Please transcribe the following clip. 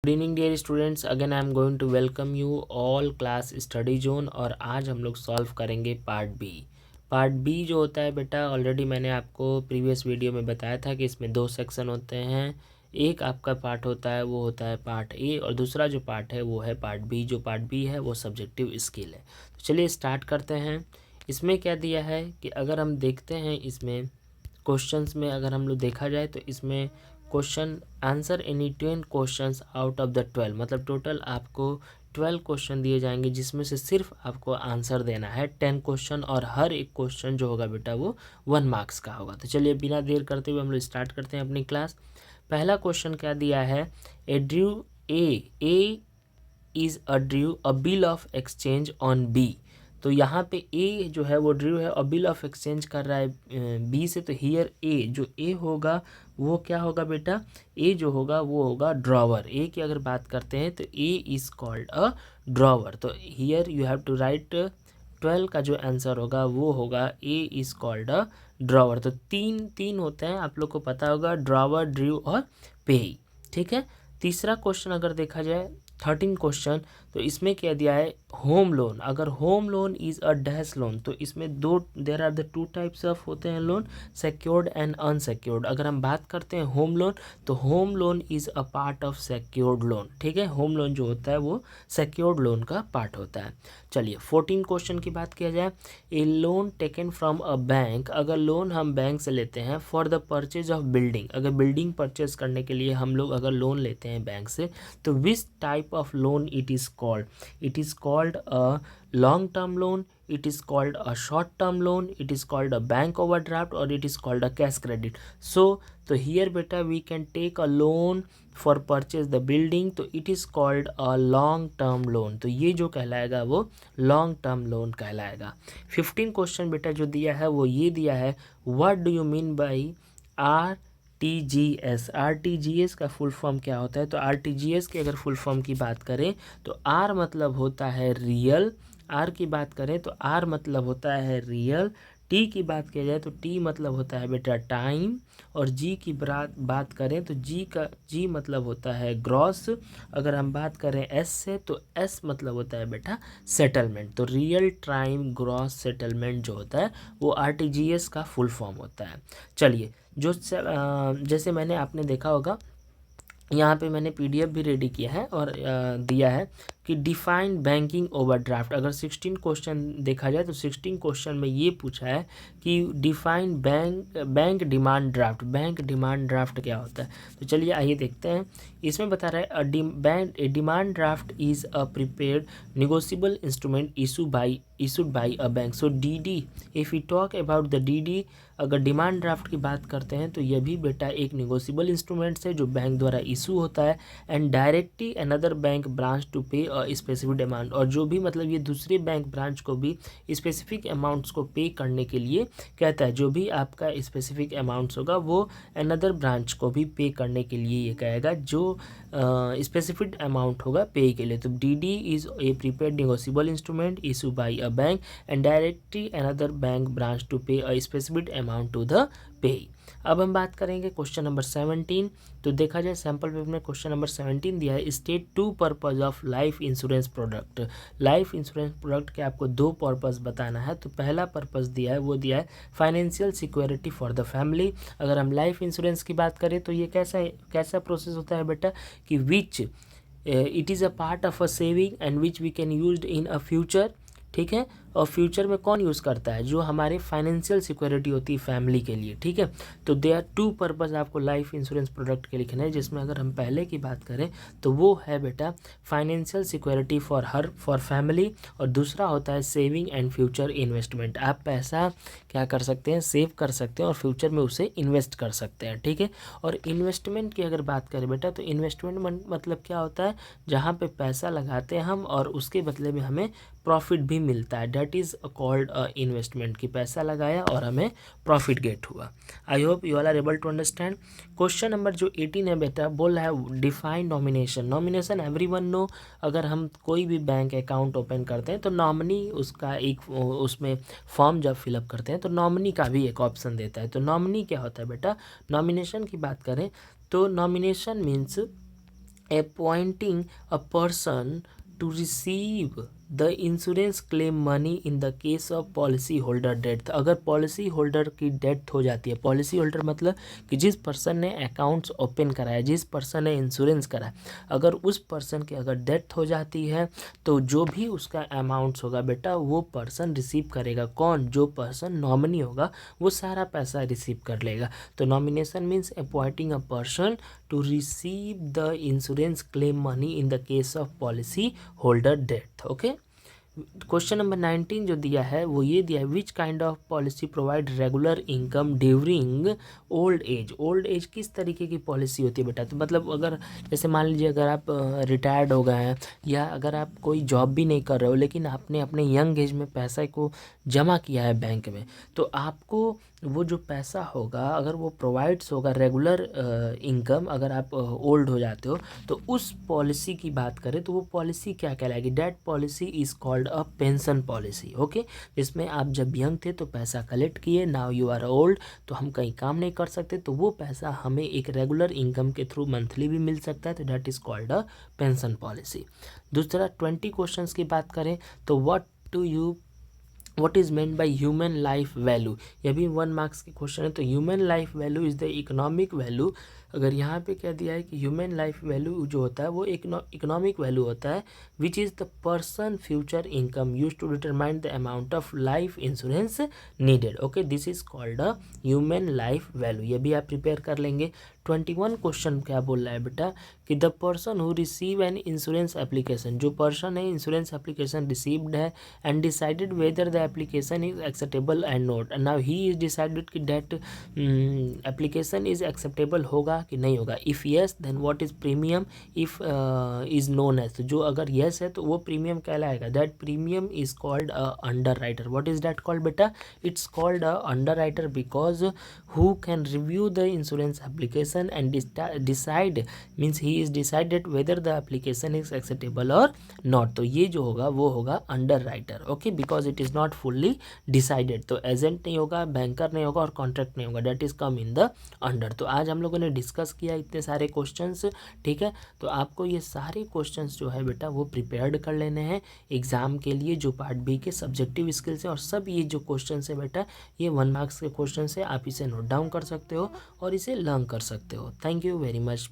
Good evening dear students, again I am going to welcome you all class study zone. और आज हम लोग solve करेंगे part B. Part B जो होता है बेटा, ऑलरेडी मैंने आपको प्रीवियस वीडियो में बताया था कि इसमें दो सेक्शन होते हैं। एक आपका पार्ट होता है वो होता है पार्ट ए, और दूसरा जो पार्ट है वो है पार्ट बी। जो पार्ट बी है वो सब्जेक्टिव स्किल है। तो चलिए स्टार्ट करते हैं। इसमें क्या दिया है कि अगर हम देखते हैं इसमें क्वेश्चंस में, अगर हम लोग देखा जाए तो इसमें question answer any 10 questions out of the 12, मतलब टोटल आपको 12 क्वेश्चन दिए जाएंगे, जिसमें से सिर्फ आपको आंसर देना है 10 क्वेश्चन, और हर एक क्वेश्चन जो होगा बेटा वो 1 मार्क्स का होगा। तो चलिए बिना देर करते हुए हम लोग स्टार्ट करते हैं अपनी क्लास। पहला क्वेश्चन क्या दिया है, A is a drew a bill of exchange on B. तो यहाँ पे ए जो है वो ड्रू है और बिल ऑफ एक्सचेंज कर रहा है बी से। तो हियर ए जो ए होगा वो क्या होगा बेटा, ए जो होगा वो होगा ड्रॉवर। ए की अगर बात करते हैं तो A is called a drawer. तो here you have to write 12 का जो आंसर होगा वो होगा A is called a drawer. तो तीन होते हैं, आप लोग को पता होगा, ड्रॉवर, ड्रू और पे। ठीक है। तीसरा क्वेश्चन अगर देखा जाए 13 क्वेश्चन, तो इसमें क्या दिया है, होम लोन। अगर home loan is a dash loan, तो इसमें दो there are the two types of होते हैं लोन, सिक्योर्ड एंड अनसिक्योर्ड। अगर हम बात करते हैं होम लोन, तो home loan is a part of secured loan. ठीक है, होम लोन जो होता है वो सिक्योर्ड लोन का पार्ट होता है। चलिए 14 क्वेश्चन की बात किया जाए, a loan taken from a bank. अगर लोन हम बैंक से लेते हैं for the purchase of building, अगर बिल्डिंग परचेज करने के लिए हम लोग अगर लोन लेते हैं बैंक से, तो which type of loan it is called, it is called a long term loan, it is called a short term loan, it is called a bank overdraft, or it is called a cash credit. So here beta we can take a loan for purchase the building, तो it is called a long term loan। तो ये जो कहलाएगा वो long term loan कहलाएगा। 15 question बेटा जो दिया है वो ये दिया है, what do you mean by RTGS। RTGS का फुल फॉर्म क्या होता है, तो RTGS की अगर फुल फॉर्म की बात करें तो R मतलब होता है रियल, आर की बात करें तो आर मतलब होता है रियल, टी की बात किया जाए तो टी मतलब होता है बेटा टाइम, और जी की बात करें तो जी मतलब होता है ग्रॉस। अगर हम बात करें एस से तो एस मतलब होता है बेटा सेटलमेंट। तो रियल टाइम ग्रॉस सेटलमेंट जो होता है वो आरटीजीएस का फुल फॉर्म होता है। चलिए जो जैसे मैंने आपने देखा होगा, यहाँ पे मैंने पीडीएफ भी रेडी किया है और दिया है कि डिफाइंड बैंकिंग ओवरड्राफ्ट। अगर 16 क्वेश्चन देखा जाए तो 16 क्वेश्चन में ये पूछा है कि define bank demand draft. Bank demand draft क्या होता है, तो चलिए आइए देखते हैं। इसमें बता रहा है demand draft is a prepared negotiable instrument issued by a bank. So DD, if you talk about the DD, अगर डिमांड ड्राफ्ट की बात करते हैं तो यह भी बेटा एक नेगोशिएबल इंस्ट्रूमेंट्स है जो बैंक द्वारा इशू होता है, and directly another bank branch to pay specific amount. और जो भी मतलब ये दूसरे बैंक ब्रांच को भी स्पेसिफिक अमाउंट्स को पे करने के लिए कहता है, जो भी आपका स्पेसिफिक अमाउंट्स होगा वो अनदर ब्रांच को भी पे करने के लिए ये कहेगा, जो स्पेसिफिक अमाउंट होगा पे के लिए। तो DD is a prepaid negotiable instrument issue by a bank and directly another bank branch to pay a specific amount to the pay. अब हम बात करेंगे क्वेश्चन नंबर 17। तो देखा जाए सैम्पल पेपर में क्वेश्चन नंबर 17 दिया है, state 2 purpose of life insurance product. Life insurance product के आपको 2 पर्पज बताना है। तो पहला पर्पज दिया है वो दिया है financial security for the family. अगर हम लाइफ इंश्योरेंस की बात करें तो ये कैसा प्रोसेस होता है बेटा, कि which it is a part of a saving and which we can use in a future. ठीक है, और फ्यूचर में कौन यूज़ करता है, जो हमारे फाइनेंशियल सिक्योरिटी होती है फैमिली के लिए। ठीक है, तो दे आर 2 पर्पज़ आपको लाइफ इंश्योरेंस प्रोडक्ट के लिखना है, जिसमें अगर हम पहले की बात करें तो वो है बेटा फाइनेंशियल सिक्योरिटी फॉर फैमिली, और दूसरा होता है सेविंग एंड फ्यूचर इन्वेस्टमेंट। आप पैसा क्या कर सकते हैं, सेव कर सकते हैं और फ्यूचर में उसे इन्वेस्ट कर सकते हैं। ठीक है, और इन्वेस्टमेंट की अगर बात करें बेटा तो इन्वेस्टमेंट मतलब क्या होता है, जहाँ पे पैसा लगाते हैं हम और उसके बदले में हमें प्रॉफिट भी मिलता है, डेट इज़ कॉल्ड इन्वेस्टमेंट। की पैसा लगाया और हमें प्रॉफिट गेट हुआ। I hope you all are able to understand. Question number जो 18 है बेटा, बोल रहा है define nomination. Nomination everyone know, अगर हम कोई भी बैंक अकाउंट ओपन करते हैं तो नॉमिनी उसका एक उसमें फॉर्म जब फिलअप करते हैं तो नॉमिनी का भी एक ऑप्शन देता है। तो नॉमिनी क्या होता है बेटा, नॉमिनेशन की बात करें तो nomination means appointing a person to receive the insurance claim money in the case of policy holder death. अगर पॉलिसी होल्डर की डेथ हो जाती है, पॉलिसी होल्डर मतलब कि जिस पर्सन ने अकाउंट्स ओपन कराया, जिस पर्सन ने इंश्योरेंस कराया, अगर उस पर्सन की अगर डेथ हो जाती है तो जो भी उसका अमाउंट्स होगा बेटा वो पर्सन रिसीव करेगा। कौन? जो पर्सन नॉमिनी होगा वो सारा पैसा रिसीव कर लेगा। तो nomination means appointing a person to receive the insurance claim money in the case of policy holder death. Okay, question number 19 जो दिया है वो ये दिया है, which kind of policy provide regular income during old age. Old age किस तरीके की पॉलिसी होती है बेटा? तो मतलब अगर जैसे मान लीजिए अगर आप रिटायर्ड हो गए हैं या अगर आप कोई जॉब भी नहीं कर रहे हो लेकिन आपने अपने यंग एज में पैसा को जमा किया है बैंक में, तो आपको वो जो पैसा होगा अगर वो प्रोवाइड्स होगा रेगुलर इनकम, अगर आप ओल्ड हो जाते हो तो उस पॉलिसी की बात करें तो वो पॉलिसी क्या कहलाएगी? That policy is called a pension policy. Okay, जिसमें आप जब यंग थे तो पैसा कलेक्ट किए, नाउ यू आर ओल्ड तो हम कहीं काम नहीं कर सकते, तो वो पैसा हमें एक रेगुलर इनकम के थ्रू मंथली भी मिल सकता है, तो that is called a pension policy. दूसरा 20 क्वेश्चन की बात करें तो what is meant by human life value. यह भी 1 मार्क्स की क्वेश्चन है। तो human life value is the economic value. अगर यहाँ पे क्या दिया है कि ह्यूमन लाइफ वैल्यू जो होता है वो इकोनॉमिक वैल्यू होता है which is the person future income use to determine the amount of life insurance needed. Okay, this is called a human life value. ये भी आप प्रिपेयर कर लेंगे। 21 क्वेश्चन क्या बोल रहा है बेटा कि the person who receive an insurance application, जो पर्सन है इंश्योरेंस एप्लीकेशन रिसीव्ड है and decided whether the application is acceptable and not. Now he is decided कि दैट एप्लीकेशन इज एक्सेप्टेबल होगा कि नहीं होगा। If yes then what is premium, if is known as, तो जो अगर येस है तो वो प्रीमियम कहलाएगा। That premium is called a underwriter. What is that called बेटा? It's called a underwriter because who can review the insurance application and decide means he is decided whether the application is acceptable और not. तो ये जो होगा वो होगा underwriter. Okay, because it is not fully decided. तो agent नहीं होगा, बैंकर नहीं होगा और कॉन्ट्रैक्ट नहीं होगा, that is come in the under. तो आज हम लोगों ने डिस्कस किया इतने सारे क्वेश्चंस, ठीक है। तो आपको ये सारे क्वेश्चंस जो है बेटा वो प्रिपेयर्ड कर लेने हैं एग्जाम के लिए, जो पार्ट बी के सब्जेक्टिव स्किल्स है। और सब ये जो क्वेश्चंस है बेटा ये 1 मार्क्स के क्वेश्चन है, आप इसे नोट डाउन कर सकते हो और इसे लर्न कर सकते हो। Thank you very much.